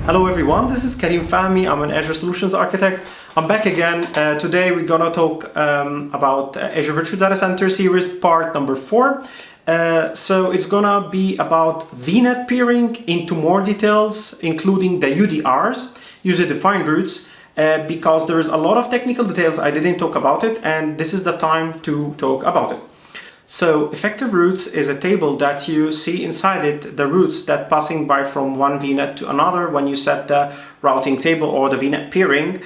Hello everyone, this is Karim Fahmy. I'm an Azure Solutions Architect. I'm back again. Today we're gonna talk about Azure Virtual DataCenter series part number 4. So it's gonna be about VNet peering into more details, including the UDRs, user-defined routes, because there is a lot of technical details I didn't talk about it, and this is the time to talk about it. So effective routes is a table that you see inside it, the routes that passing by from one VNet to another when you set the routing table or the VNet peering.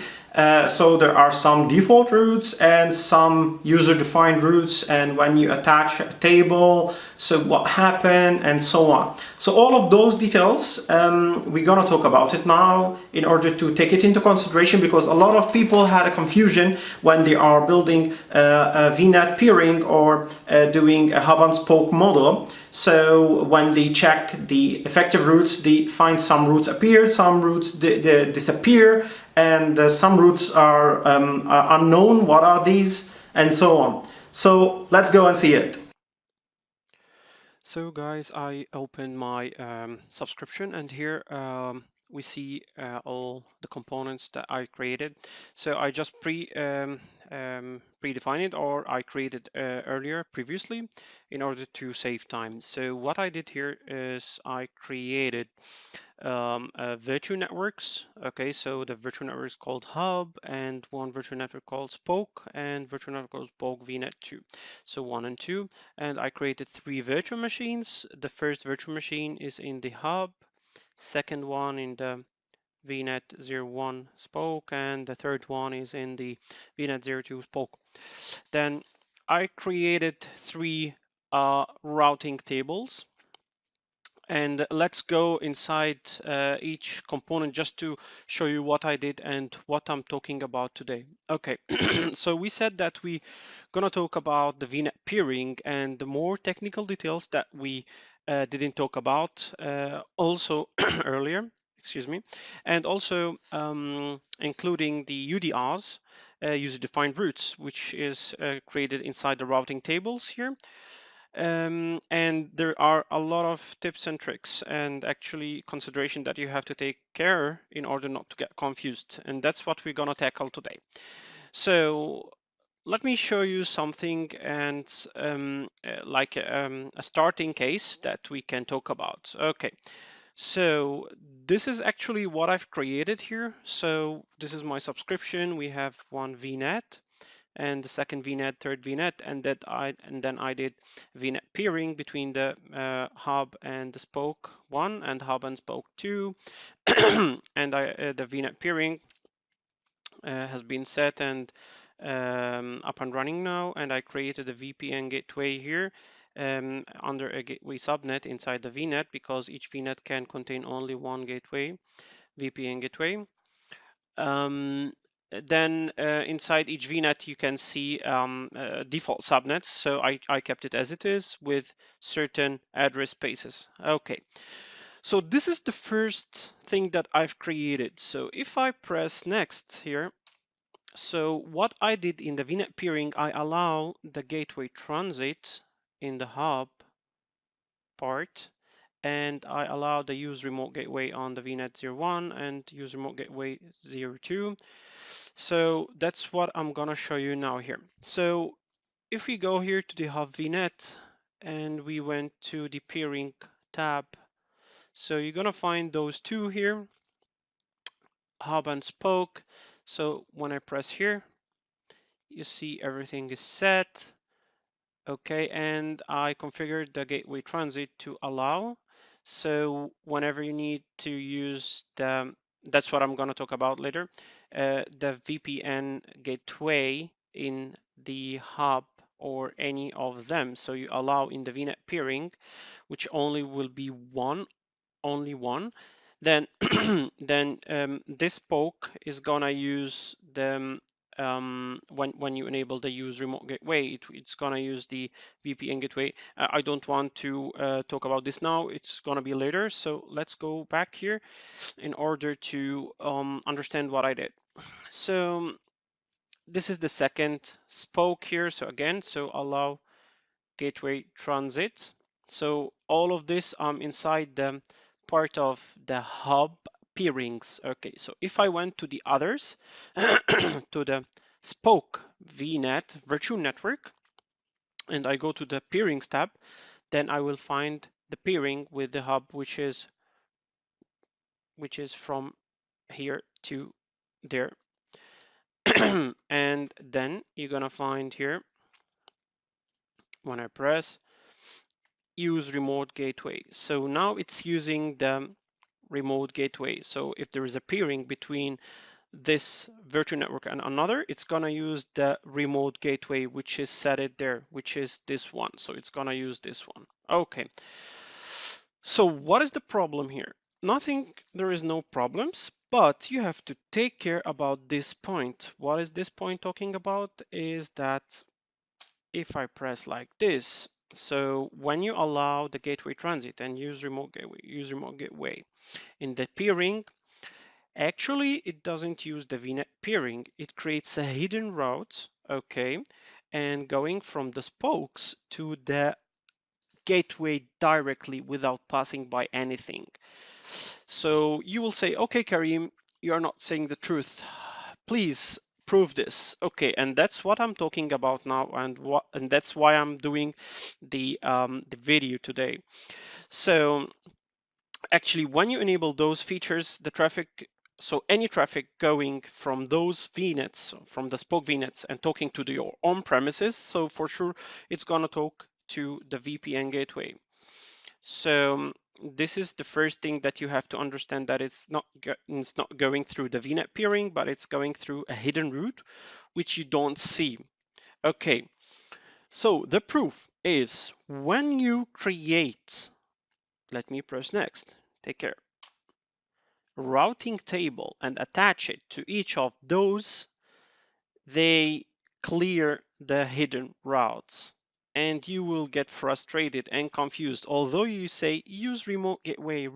So there are some default routes and some user-defined routes, and when you attach a table, so what happened and so on. So all of those details, we're gonna talk about it now in order to take it into consideration, because a lot of people had a confusion when they are building a VNet peering or doing a hub and spoke model. So when they check the effective routes, they find some routes appear, some routes disappear, and some routes are unknown, what are these, and so on. So let's go and see it. So guys, I opened my subscription, and here we see all the components that I created. So I just predefined it, or I created earlier previously in order to save time. So what I did here is I created virtual networks. Okay, so the virtual network is called Hub, and one virtual network called Spoke, and virtual network called Spoke Vnet 2. So 1 and 2, and I created 3 virtual machines. The first virtual machine is in the Hub, second one in the Vnet 01 Spoke, and the third one is in the Vnet 02 Spoke. Then I created 3 routing tables. And let's go inside each component just to show you what I did and what I'm talking about today. Okay, so we said that we're gonna talk about the VNet peering and the more technical details that we didn't talk about also earlier, excuse me, and also including the UDRs, user-defined routes, which is created inside the routing tables here. And there are a lot of tips and tricks and actually consideration that you have to take care in order not to get confused. And that's what we're gonna tackle today. So let me show you something and a starting case that we can talk about. Okay, so this is actually what I've created here. So this is my subscription. We have one VNet and the second VNet, third VNet, and then I did VNet peering between the hub and the spoke 1 and hub and spoke 2, and the VNet peering has been set and up and running now, and I created a VPN gateway here under a gateway subnet inside the VNet, because each VNet can contain only one gateway, VPN gateway. Then inside each VNet you can see default subnets, so I kept it as it is with certain address spaces. Okay, so this is the first thing that I've created. So if I press next here, so what I did in the VNet peering, I allow the gateway transit in the hub part, and I allow the use remote gateway on the VNet 01 and use remote gateway 02. So that's what I'm gonna show you now here. So if we go here to the Hub VNet and we went to the peering tab, so you're gonna find those two here, Hub and Spoke. So when I press here, you see everything is set. Okay, and I configured the gateway transit to allow. So whenever you need to use that's what I'm going to talk about later, the VPN gateway in the hub or any of them. So you allow in the VNet peering, which only will be only one. Then this spoke is gonna use the when you enable the use remote gateway, it's gonna use the VPN gateway. I don't want to talk about this now, it's gonna be later. So let's go back here in order to understand what I did. So this is the second spoke here. So again, so allow gateway transit. So all of this inside the part of the hub peerings. Okay, so if I went to the others, to the Spoke Vnet virtual network, and I go to the peerings tab, then I will find the peering with the hub, which is from here to there. And then you're gonna find here, when I press use remote gateway. So now it's using the remote gateway. So if there is a peering between this virtual network and another, it's gonna use the remote gateway, which is set it there, which is this one. So it's gonna use this one. Okay. So what is the problem here? Nothing, there is no problems, but you have to take care about this point. What is this point talking about? Is that if I press like this, so when you allow the gateway transit and use remote gateway in the peering, actually it doesn't use the VNet peering. It creates a hidden route, okay, and going from the spokes to the gateway directly without passing by anything. So you will say, okay, Karim, you're not saying the truth. Please prove this. Okay, and that's what I'm talking about now, and that's why I'm doing the video today. So actually, when you enable those features, the traffic, so any traffic going from those VNets, from the Spoke VNets, and talking to your on premises, so for sure it's gonna talk to the VPN gateway. So this is the first thing that you have to understand, that it's not going through the VNet peering, but it's going through a hidden route, which you don't see. Okay, so the proof is when you create, let me press next, take care, routing table and attach it to each of those, they clear the hidden routes. And you will get frustrated and confused. Although you say use remote gateway,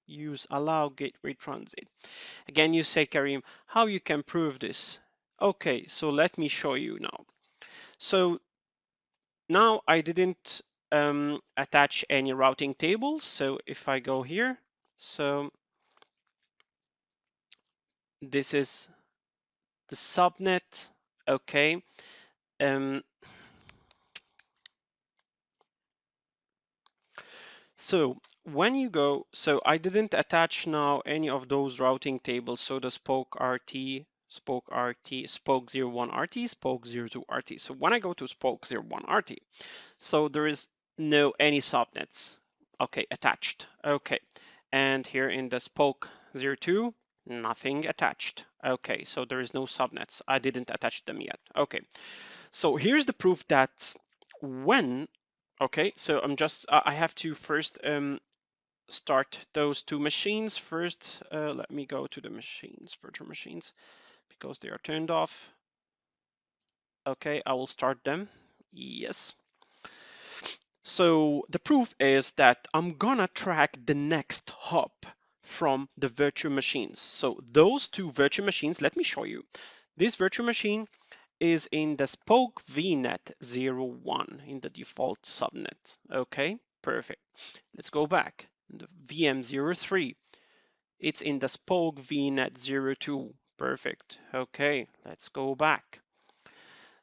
use allow gateway transit. Again, you say, Karim, how you can prove this? Okay, so let me show you now. So now I didn't attach any routing tables. So if I go here, so this is the subnet, okay. So when you go, so I didn't attach now any of those routing tables. So the Spoke RT, Spoke RT, Spoke 01 RT, Spoke 02 RT. So when I go to Spoke 01 RT, so there is no any subnets, okay, attached. Okay, and here in the Spoke 02, nothing attached. Okay, so there is no subnets. I didn't attach them yet. Okay, so here's the proof that when, okay, so I have to first start those two machines first. Let me go to the machines, virtual machines, because they are turned off. Okay, I will start them. Yes. So the proof is that I'm gonna track the next hop from the virtual machines. So those two virtual machines, let me show you. This virtual machine is in the Spoke Vnet 01 in the default subnet. Okay, perfect. Let's go back. The VM03, it's in the Spoke Vnet 02. Perfect. Okay, let's go back.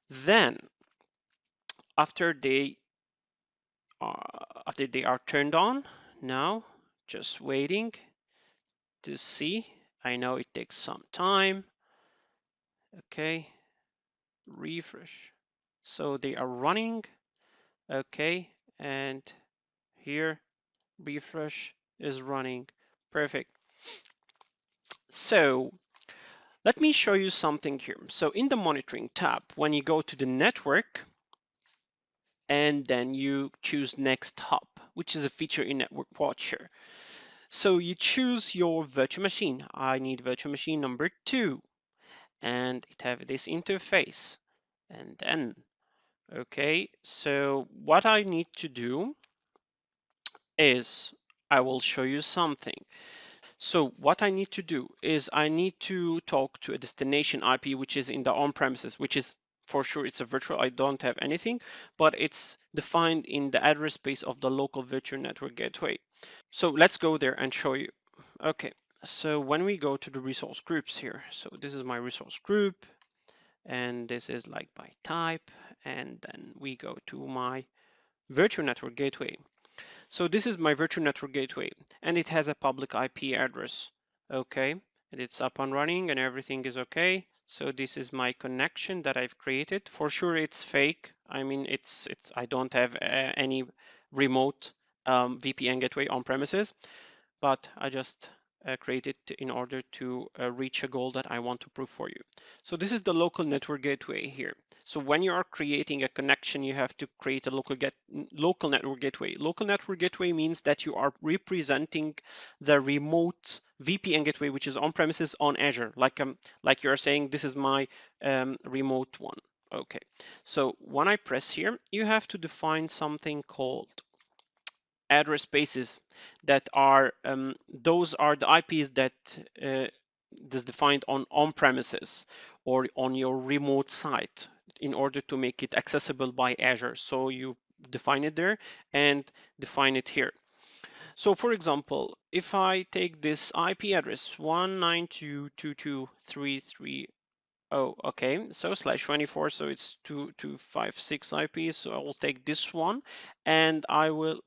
Then, after they are turned on, now just waiting to see. I know it takes some time. Okay, refresh. So they are running. Okay, and here refresh is running. Perfect. So let me show you something here. So in the monitoring tab, when you go to the network and then you choose next hop, which is a feature in Network Watcher. So you choose your virtual machine. I need virtual machine number 2, and it have this interface. And then, okay, so what I need to do is I will show you something. So what I need to do is I need to talk to a destination IP, which is in the on-premises, which is for sure it's a virtual. I don't have anything, but it's defined in the address space of the local virtual network gateway. So let's go there and show you. Okay, so when we go to the resource groups here, so this is my resource group, and this is like by type, and then we go to my virtual network gateway. So this is my virtual network gateway, and it has a public IP address. Okay, and it's up and running and everything is okay. So this is my connection that I've created. For sure it's fake. I mean, I don't have any remote VPN gateway on premises, but I just create it in order to reach a goal that I want to prove for you. So this is the local network gateway here. So when you are creating a connection, you have to create a local network gateway. Local network gateway means that you are representing the remote VPN gateway, which is on premises on Azure. Like you are saying, this is my remote one. Okay. So when I press here, you have to define something called address spaces that are those are the IPs that is defined on premises or on your remote site in order to make it accessible by Azure. So you define it there and define it here. So for example, if I take this IP address 192.22.3.3, oh, okay, so /24, so it's 2256 IPs. So I will take this one and I will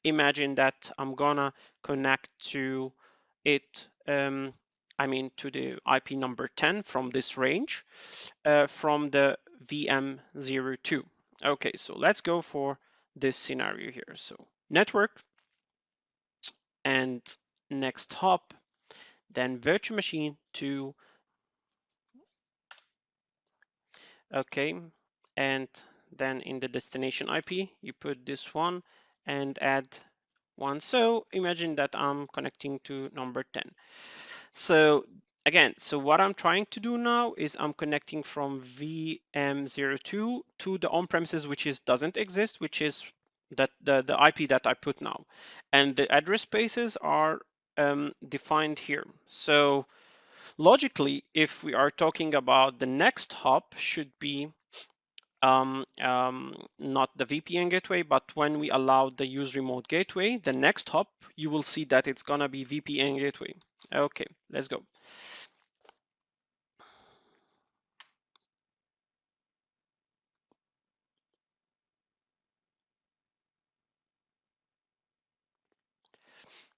imagine that I'm gonna connect to it, I mean to the IP number 10 from this range, from the VM02. Okay, so let's go for this scenario here. So network and next hop, then virtual machine to, okay, and then in the destination IP, you put this one and add one. So imagine that I'm connecting to number 10. So again, so what I'm trying to do now is I'm connecting from VM02 to the on-premises, which doesn't exist, which is that the IP that I put now. And the address spaces are defined here. So logically, if we are talking about the next hop should be not the VPN gateway, but when we allow the use remote gateway, the next hop, you will see that it's gonna be VPN gateway. Okay, let's go.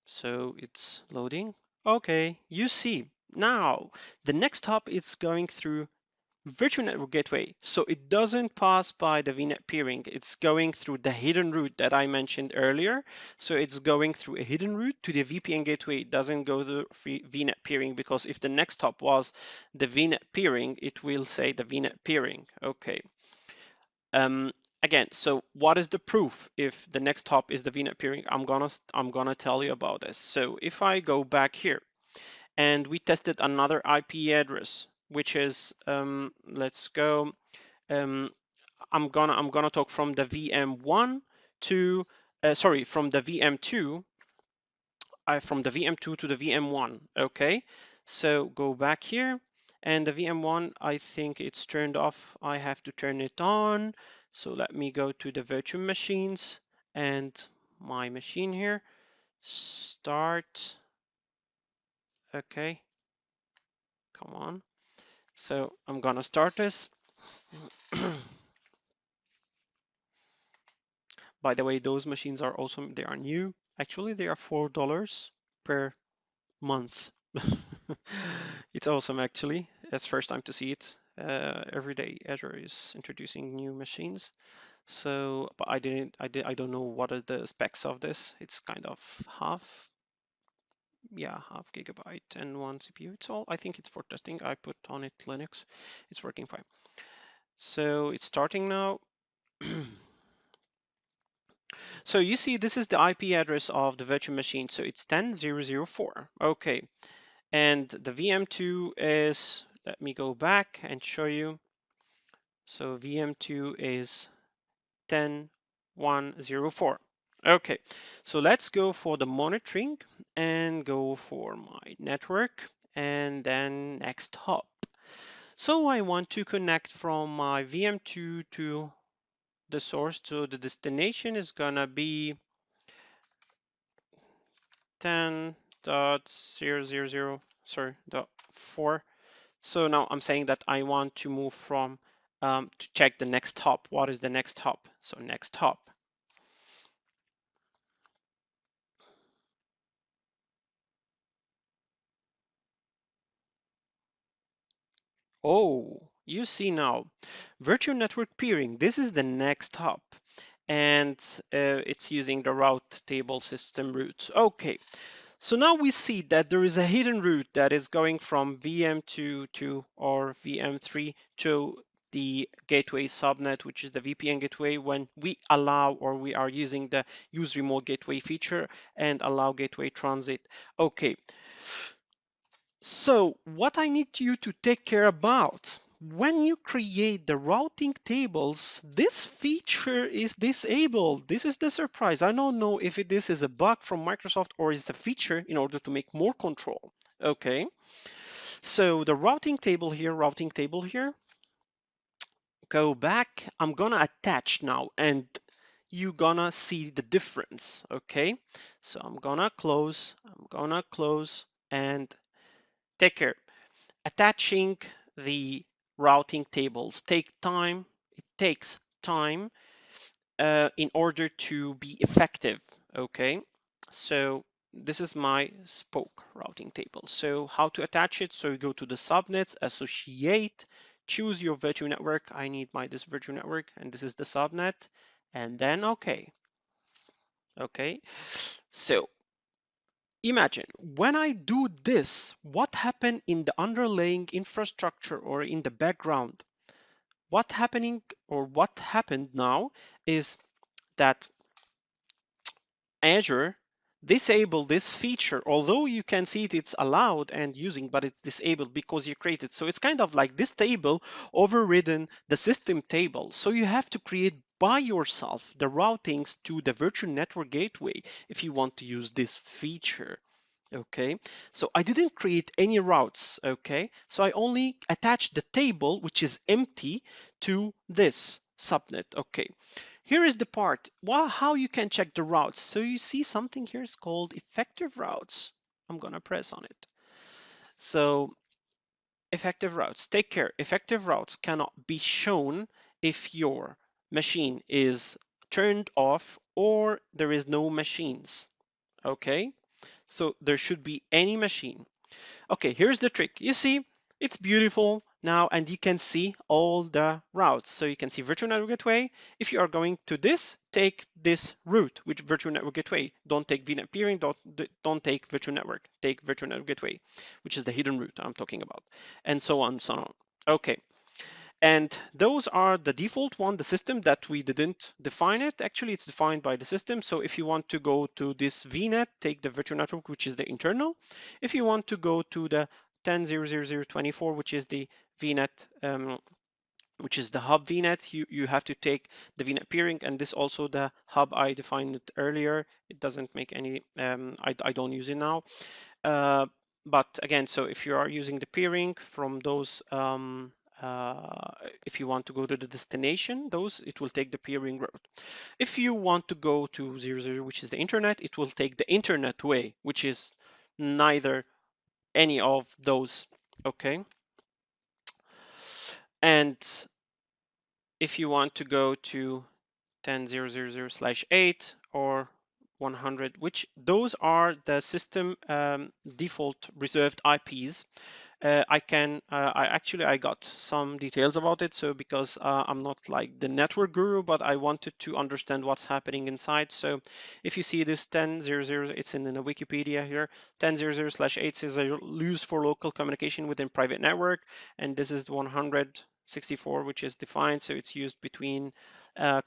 So it's loading. Okay, you see now the next hop is going through virtual network gateway. So it doesn't pass by the VNet peering. It's going through the hidden route that I mentioned earlier. So it's going through a hidden route to the VPN gateway. It doesn't go to VNet peering, because if the next hop was the VNet peering, it will say the VNet peering. Okay. Again, so what is the proof if the next hop is the VNet peering? I'm gonna tell you about this. So if I go back here and we tested another IP address, which is let's go. I'm gonna talk from the VM1 to sorry, from the VM2 from the VM2 to the VM1. Okay, so go back here, and the VM1, I think it's turned off. I have to turn it on. So let me go to the virtual machines and my machine here. Start. Okay, come on. So I'm gonna start this. By the way, those machines are awesome. They are new. Actually, they are $4 per month. It's awesome, actually. It's first time to see it. Every day Azure is introducing new machines. So, but I don't know what are the specs of this. It's kind of half gigabyte and one CPU. It's all, I think it's for testing. I put on it Linux. It's working fine. So it's starting now. So you see, this is the IP address of the virtual machine. So it's 10.0.0.4. Okay. And the VM2 is, let me go back and show you. So VM2 is 10.1.0.4. Okay, so let's go for the monitoring and go for my network and then next hop. So I want to connect from my VM2 to the source. So the destination is gonna be 10 .000, sorry, .4. So now I'm saying that I want to move from to check the next hop. What is the next hop? So next hop. Oh, you see now, virtual network peering. This is the next hop, and it's using the route table system route. Okay, so now we see that there is a hidden route that is going from VM2 to or VM3 to the gateway subnet, which is the VPN gateway, when we allow or we are using the use remote gateway feature and allow gateway transit. Okay, so what I need you to take care about, when you create the routing tables, this feature is disabled. This is the surprise. I don't know if this is a bug from Microsoft or is a feature in order to make more control. Okay, so the routing table here, go back. I'm gonna attach now and you're gonna see the difference. Okay, so I'm gonna close and take care. Attaching the routing tables it takes time in order to be effective. Okay, so this is my spoke routing table. So how to attach it? So you go to the subnets, associate, choose your virtual network. I need this virtual network, and this is the subnet, and then okay. So imagine when I do this, what happened in the underlying infrastructure or in the background? What happened now is that Azure disabled this feature, although you can see it's allowed and using, but it's disabled because you created. So it's kind of like this table overridden the system table. So you have to create by yourself the routings to the virtual network gateway if you want to use this feature. Okay, so I didn't create any routes. Okay, so I only attached the table, which is empty, to this subnet. Okay, here is the part. Well, how you can check the routes. So you see something here is called effective routes. I'm gonna press on it. So effective routes, take care. Effective routes cannot be shown if your machine is turned off or there is no machines. Okay, so there should be any machine. Okay, here's the trick. You see, it's beautiful now, and you can see all the routes. So you can see virtual network gateway. If you are going to this, take this route, which virtual network gateway. Don't take VNet peering, don't take virtual network. Take virtual network gateway, which is the hidden route I'm talking about, and so on and so on. Okay, and those are the default one, the system that we didn't define it. Actually, it's defined by the system. So if you want to go to this VNet, take the virtual network, which is the internal. If you want to go to the 10.0.0.0.24, which is the VNet, which is the hub VNet, you have to take the VNet peering, and this also the hub I defined it earlier. It doesn't make any, I don't use it now. But again, so if you are using the peering from those, if you want to go to the destination, it will take the peering route. If you want to go to 00, which is the internet, it will take the internet way, which is neither any of those. Okay. And if you want to go to 10.0.0.0/8 or 100, which those are the system default reserved IPs. I got some details about it. So because I'm not like the network guru, but I wanted to understand what's happening inside. So if you see this 10.0.0, it's in the Wikipedia here. 10.0.0/8 is used for local communication within private network, and this is 164, which is defined. So it's used between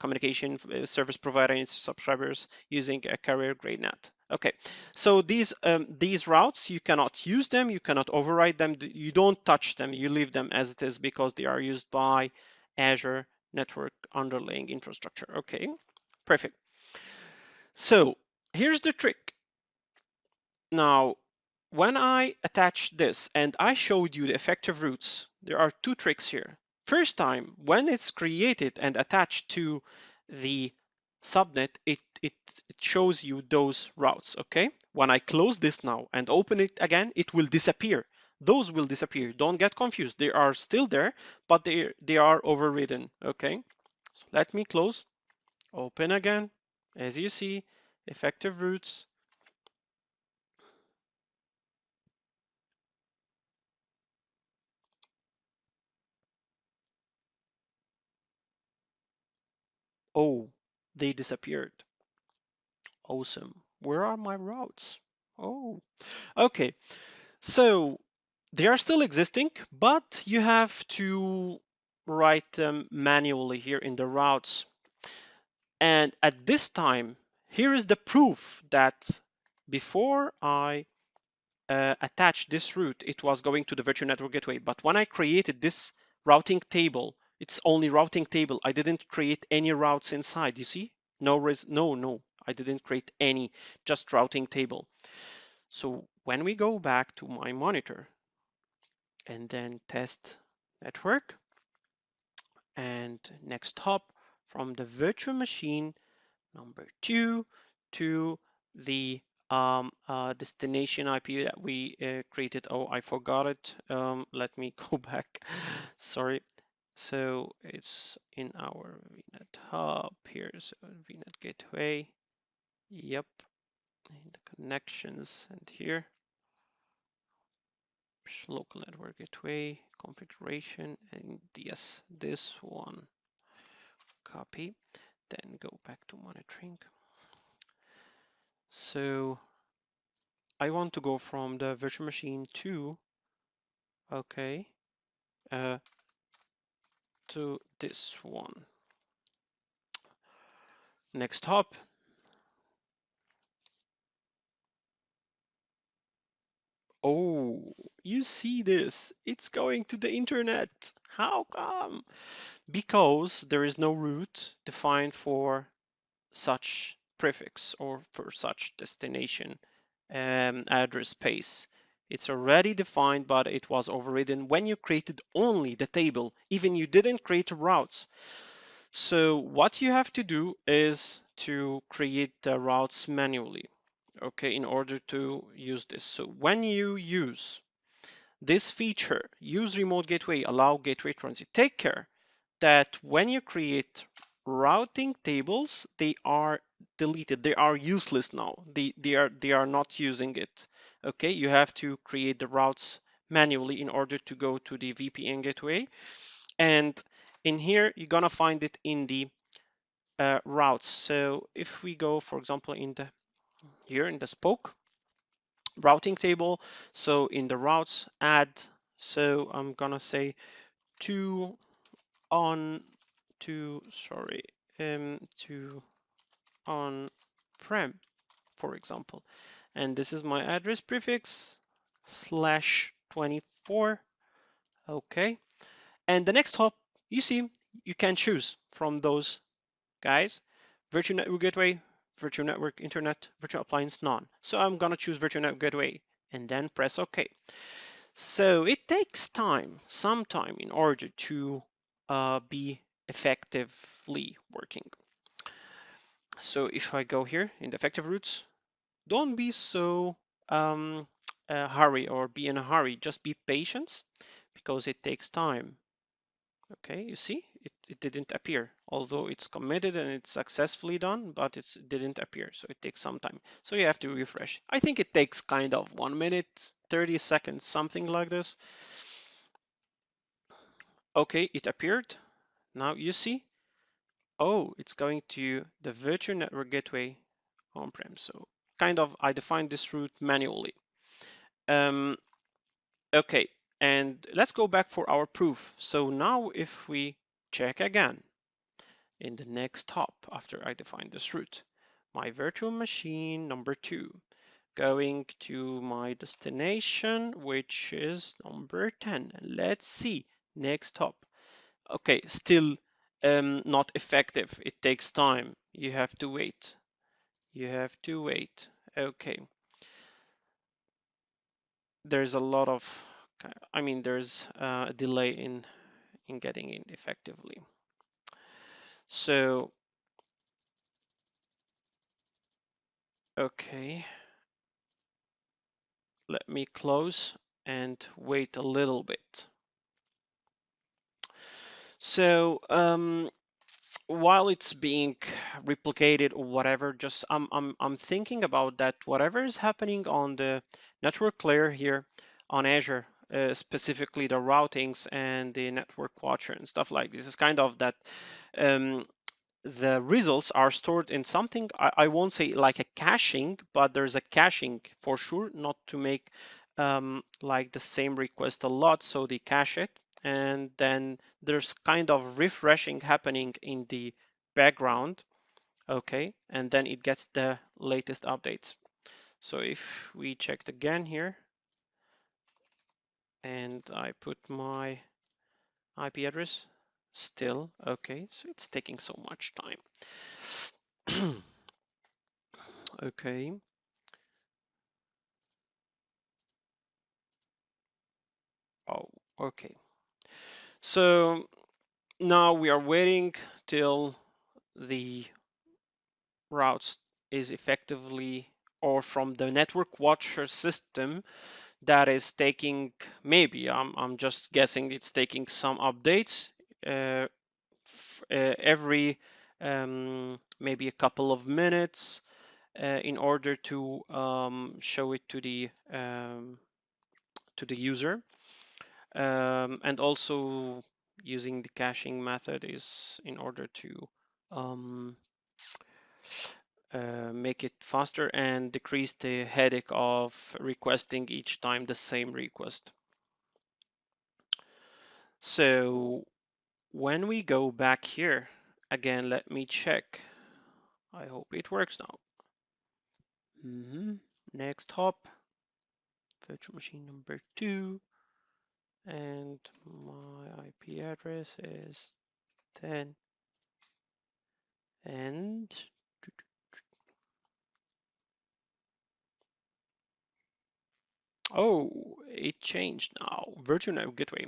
communication service provider and subscribers using a carrier grade net. Okay, so these routes, you cannot use them, you cannot override them, you don't touch them, you leave them as it is because they are used by Azure network underlying infrastructure. Okay, perfect. So here's the trick. Now, when I attach this and I showed you the effective routes, there are two tricks here. First time, when it's created and attached to the subnet, it shows you those routes, okay? When I close this now and open it again, it will disappear. Those will disappear. Don't get confused. They are still there, but they are overridden, okay? So let me close, open again. As you see, effective routes. Oh, they disappeared. Awesome. Where are my routes? Oh, okay. So they are still existing, but you have to write them manually here in the routes. And at this time, here is the proof that before I attached this route, it was going to the virtual network gateway. But when I created this routing table, it's only routing table. I didn't create any routes inside. You see? No, I didn't create any, just routing table. So when we go back to my monitor and then test network and next hop from the virtual machine number 2 to the destination IP that we created. Oh, I forgot it. Let me go back. Sorry. So it's in our Vnet hub here. So Vnet gateway. Yep. And the connections and here. Local network gateway configuration, and yes, this one. Copy. Then go back to monitoring. So I want to go from the virtual machine to, okay, uh, to this one. Next hop. Oh, you see this? It's going to the internet. How come? Because there is no route defined for such prefix or for such destination address space. It's already defined, but it was overridden when you created only the table, even you didn't create routes. So what you have to do is to create the routes manually, okay, in order to use this. So when you use this feature, use remote gateway, allow gateway transit, take care that when you create routing tables, they are deleted. They are useless now. They are not using it. Okay, you have to create the routes manually in order to go to the VPN gateway. And in here, you're gonna find it in the routes. So if we go, for example, in the here in the spoke routing table, so in the routes add, so I'm gonna say to on to sorry to on-prem, for example, and this is my address prefix /24. Okay, and the next hop, you see, you can choose from those guys: virtual network gateway, virtual network internet, virtual appliance, none. So I'm gonna choose virtual network gateway and then press OK. So it takes time, some time, in order to be effectively working. So if I go here in the effective routes, don't be so hurry or be in a hurry. Just be patient because it takes time. Okay, you see, it didn't appear, although it's committed and it's successfully done, but it didn't appear. So it takes some time. So you have to refresh. I think it takes kind of 1 minute, 30 seconds, something like this. Okay, it appeared. Now you see, oh, it's going to the virtual network gateway on-prem. So kind of, I defined this route manually. Okay, and let's go back for our proof. So now if we check again in the next hop after I define this route, my virtual machine number 2, going to my destination, which is number 10. Let's see, next hop. Okay, still not effective. It takes time. You have to wait. You have to wait. Okay. There's a lot of, I mean, there's a delay in getting in effectively. So Okay. Let me close and wait a little bit. So while it's being replicated or whatever, just I'm thinking about that whatever is happening on the network layer here on Azure, specifically the routings and the network watcher and stuff like this, is kind of that um, the results are stored in something, I won't say like a caching, but there's a caching for sure, not to make like the same request a lot, so they cache it, and then there's kind of refreshing happening in the background, okay, and then it gets the latest updates. So if we checked again here and I put my IP address, still okay, so it's taking so much time. Okay. Oh, okay. So now we are waiting till the routes is effectively, or from the network watcher system that is taking, maybe I'm just guessing, it's taking some updates every maybe a couple of minutes in order to show it to the user. And also using the caching method is in order to um, make it faster and decrease the headache of requesting each time the same request. So when we go back here, again, let me check. I hope it works now. Next hop, virtual machine number 2, and my IP address is 10 and oh, it changed now. Virtual Network Gateway.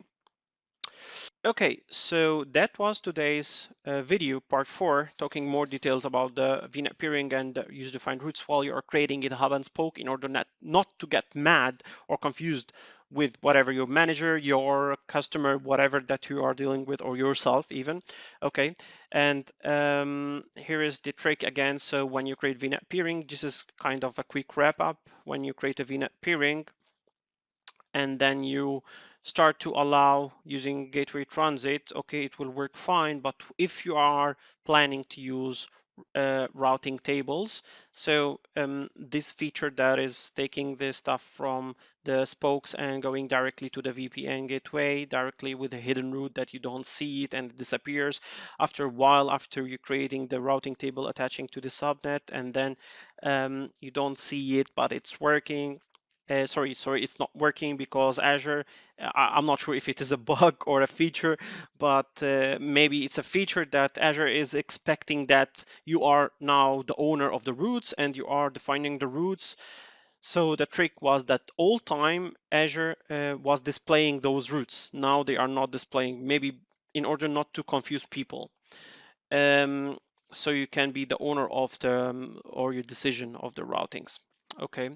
Okay, so that was today's video, part 4, talking more details about the VNet peering and user-defined routes while you are creating it hub and spoke in order not to get mad or confused with whatever your manager, your customer, whatever that you are dealing with, or yourself even. Okay, and here is the trick again. So when you create VNet peering, this is kind of a quick wrap up. When you create a VNet peering, and then you start to allow using gateway transit, okay, it will work fine. But if you are planning to use routing tables, so this feature that is taking the stuff from the spokes and going directly to the VPN gateway directly with a hidden route that you don't see it and it disappears after a while, after you're creating the routing table attaching to the subnet, and then you don't see it but it's working. Sorry, it's not working because Azure, I'm not sure if it is a bug or a feature, but maybe it's a feature that Azure is expecting that you are now the owner of the routes and you are defining the routes. So the trick was that all time Azure was displaying those routes. Now they are not displaying, maybe in order not to confuse people. So you can be the owner of the or your decision of the routings. Okay,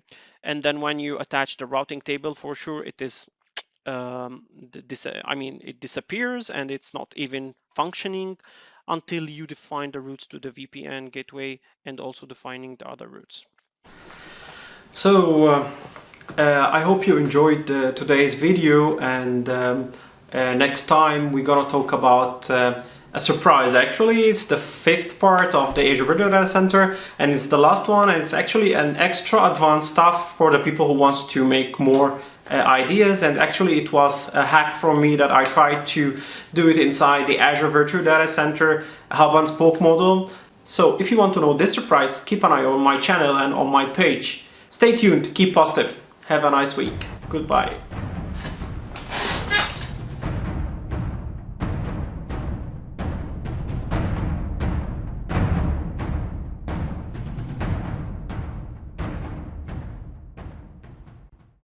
and then when you attach the routing table, for sure it is it disappears and it's not even functioning until you define the routes to the VPN gateway and also defining the other routes. So I hope you enjoyed today's video, and next time we're gonna talk about a surprise. Actually, it's the 5th part of the Azure Virtual DataCenter, and it's the last one, and it's actually an extra advanced stuff for the people who wants to make more ideas. And actually it was a hack from me that I tried to do it inside the Azure Virtual DataCenter hub and spoke model. So if you want to know this surprise, keep an eye on my channel and on my page. Stay tuned, keep positive. Have a nice week. Goodbye.